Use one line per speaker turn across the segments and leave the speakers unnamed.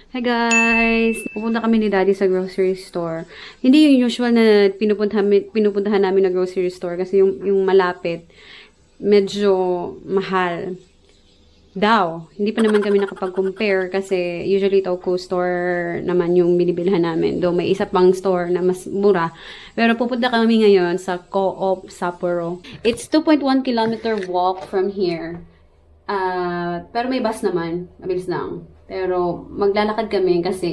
Hi guys! Pupunta kami ni Daddy sa grocery store. Hindi yung usual na pinupuntahan namin na grocery store kasi yung malapit, medyo mahal. Daw. Hindi pa naman kami nakapag-compare kasi usually Toko store naman yung binibilhan namin. Though may isa pang store na mas mura. Pero pupunta kami ngayon sa Co-op Sapporo. It's 2.1 kilometer walk from here. Pero may bus naman. Mabilis lang. Pero maglalakad kami kasi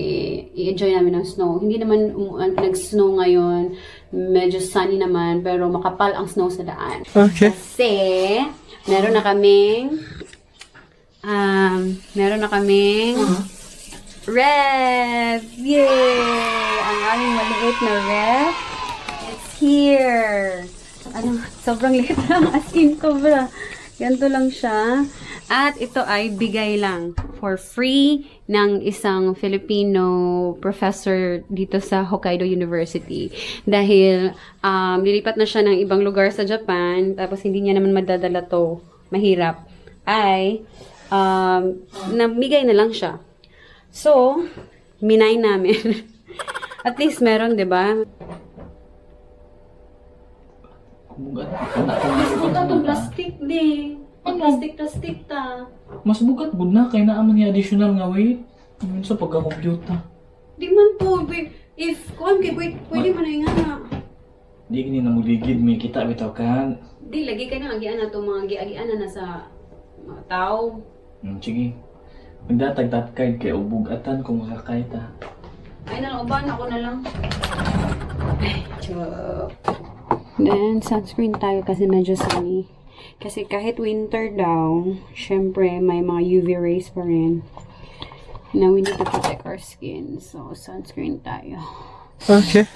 i-enjoy namin ng snow. Hindi naman nag-snow ngayon. Medyo sunny naman. Pero makapal ang snow sa daan.
Okay.
Kasi meron na kaming ref! Yay! Ang aming maliit na ref. It's here! Sobrang liit lang. As in, sobra. Ganito lang siya. At ito ay bigay lang for free ng isang Filipino professor dito sa Hokkaido University. Dahil lilipat na siya ng ibang lugar sa Japan, tapos hindi niya naman madadala to. Mahirap. Nabigay na lang siya. So, minay namin. At least meron, 'di ba? Mas buka tong plastic di. Plastic ta.
Mas bugat gud na kay naa man ni additional nga weight. Yun sa pagka-computer.
Di man po, if kuan kay pwede man ay nga na.
Di gini na muligid may kita bitaw kan.
Di lagi kay nang agian na to mga giagian na sa mga tao.
Sige. Magdatag kay ubugatan kung makakay ta.
Ay uban ako na lang. Then sunscreen tayo kasi medyo sunny. Kasi kahit winter daw, syempre may mga UV rays pa rin. Now we need to protect our skin. So sunscreen tayo.
Okay.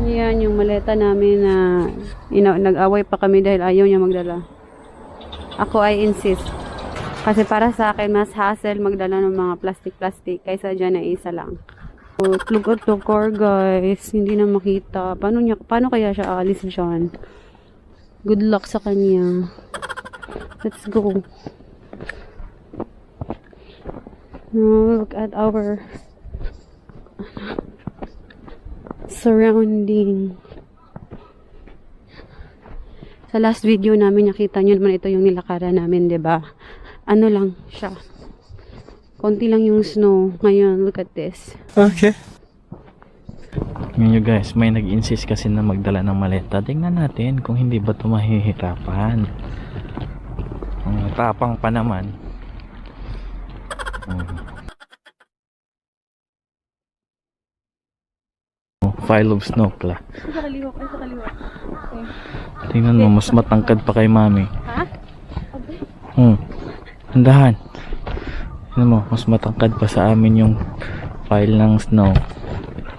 Yan yung maleta namin na nag-away pa kami dahil ayaw niya magdala. Ako ay insist. Kasi para sa akin, mas hassle magdala ng mga plastic-plastic kaysa dyan na isa lang. So, look at the car, guys. Hindi na makita. Paano kaya siya aalis dyan? Good luck sa kanya. Let's go. Now, look at our surrounding. Sa last video namin, nakita nyo naman ito yung nilakaran namin, 'di ba? Ano lang siya. Konti lang yung snow. Ngayon, look at this.
Okay. Ngayon guys, may nag-insist kasi na magdala ng maleta. Tingnan natin kung hindi ba ito mahihirapan. Tapang pa naman. File of snow pala.
Sa kaliwa. Okay.
Tingnan mo, mas matangkad pa kay mami.
Ha?
Andahan. Tingnan mo, mas matangkad pa sa amin yung file ng snow.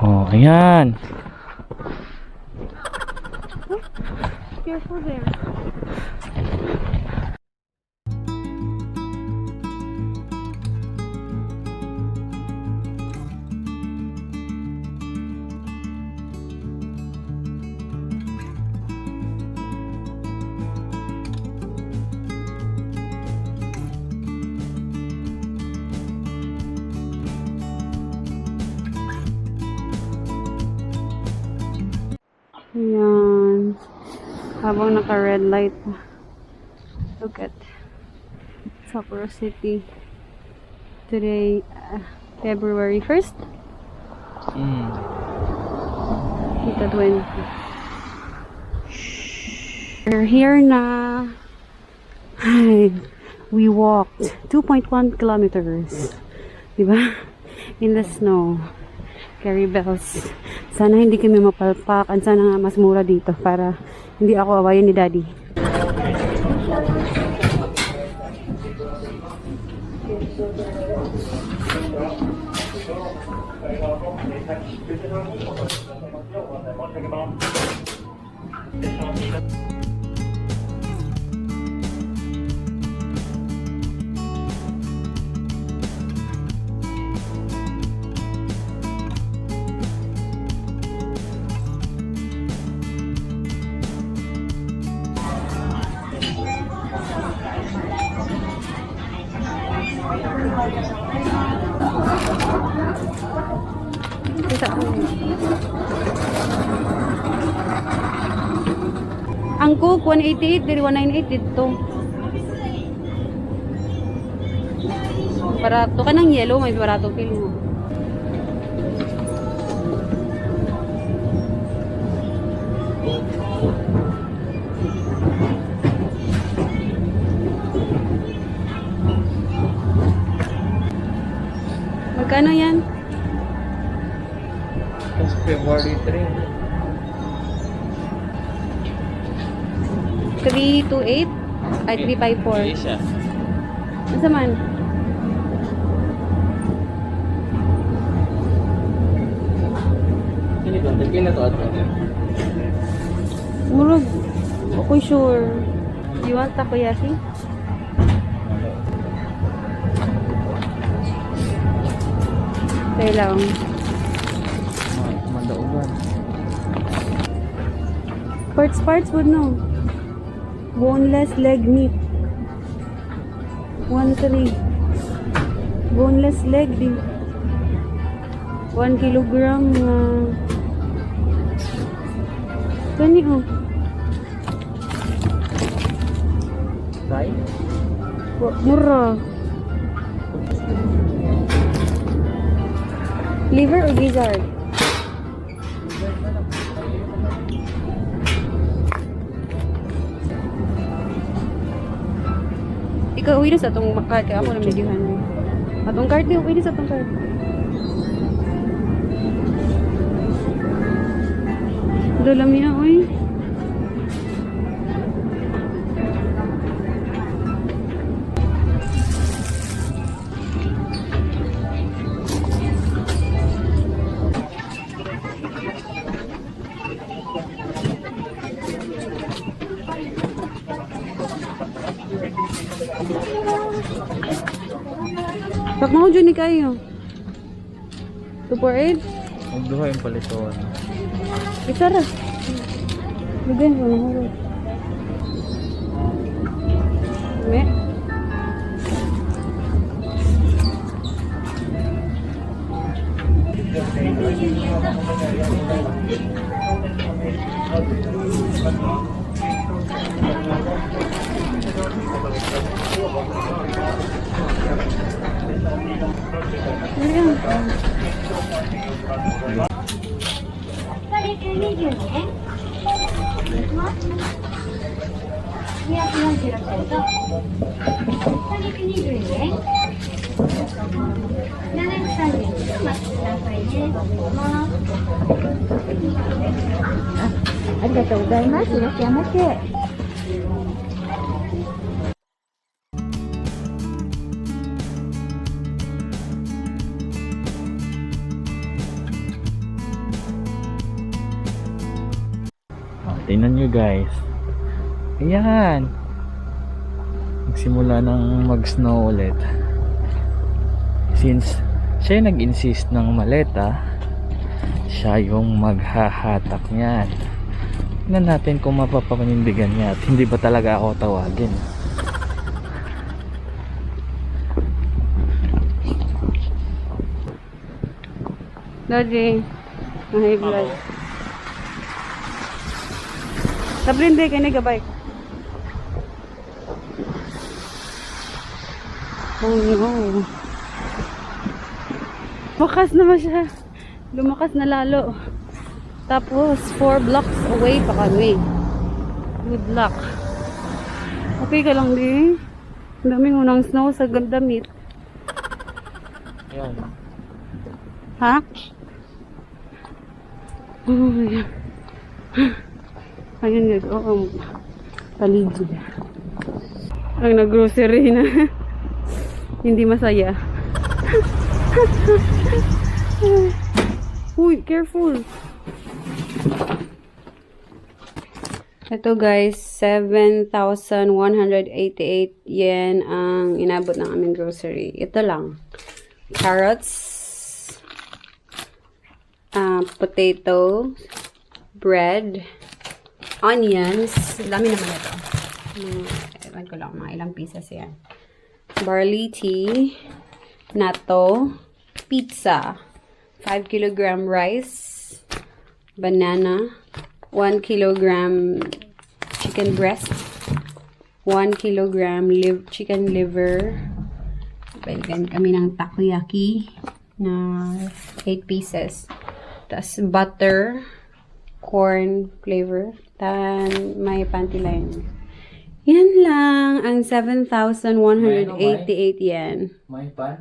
Oh, ayan.
Careful there. Ayan. Habang naka-red light. Look at Sapporo City. Today, February 1st? Ito 20. We're here na. Ay, we walked 2.1 kilometers. Diba? In the snow. Carry bells. Sana hindi kami mapalpak. Sana nga mas mura dito para hindi ako awayan ni Daddy. Kita ako. Ang Coke, 188, diri 198 dito. Barato ka ng yellow, may barato pil mo. Magkano yan?
Kasi February 3.
328? Ay, 354.
siya.
Ano sa man?
Hindi ko, tagpila to ato.
Murag. Okay, sure. You want takoyaki? Kaya lang.
Mandaugan.
Parts would know. Boneless leg meat. 1-3. Boneless leg din. 1 kilogram. Gani oh.
Thai?
Mura. Liver or gizzard? Ikaw, uwi na sa itong card. Kaya ako na medyohan mo. Atong card niyo, uwi na sa itong card. Dalami na, uy. Pag mo dyan ni kayo. 248?
Magduha yung palitoan.
Itara. Lugay mo na huro. Me? Ayan.
ありがとうございます。いらっしゃいませ。
Tingnan nyo guys. Ayan. Nagsimula ng mag-snow ulit. Since siya yung nag-insist ng maleta, siya yung maghahatak niyan. Tingnan natin kung mapapanindigan niya at hindi ba talaga ako tawagin.
Daddy. Mahay blood. Sabrinde, kaya nagabay. Oh no. Lumakas naman siya. Lumakas na lalo. Tapos, 4 blocks away pa kami. Good luck. Okay ka lang, di? Ang daming unang snow sa damit.
Ayan.
Ha? Oh, ayan. Ayun nga, oo. Paligid. Ang nag-grocery na. Hindi masaya. Uy, careful. Ito guys, 7,188 yen ang inabot ng aming grocery. Ito lang. Carrots. Potato. Bread. Onions. Dami naman ito. Ewan ko lang, mga ilang pieces yan. Barley tea. Natto. pizza, 5 kilogram rice, banana, 1 kilogram chicken breast, 1 kilogram chicken liver. Balikan kami ng takoyaki na 8 pieces. Tapos butter, corn flavor, tan may panty line. Yan lang ang 7,188 yen.
May pan?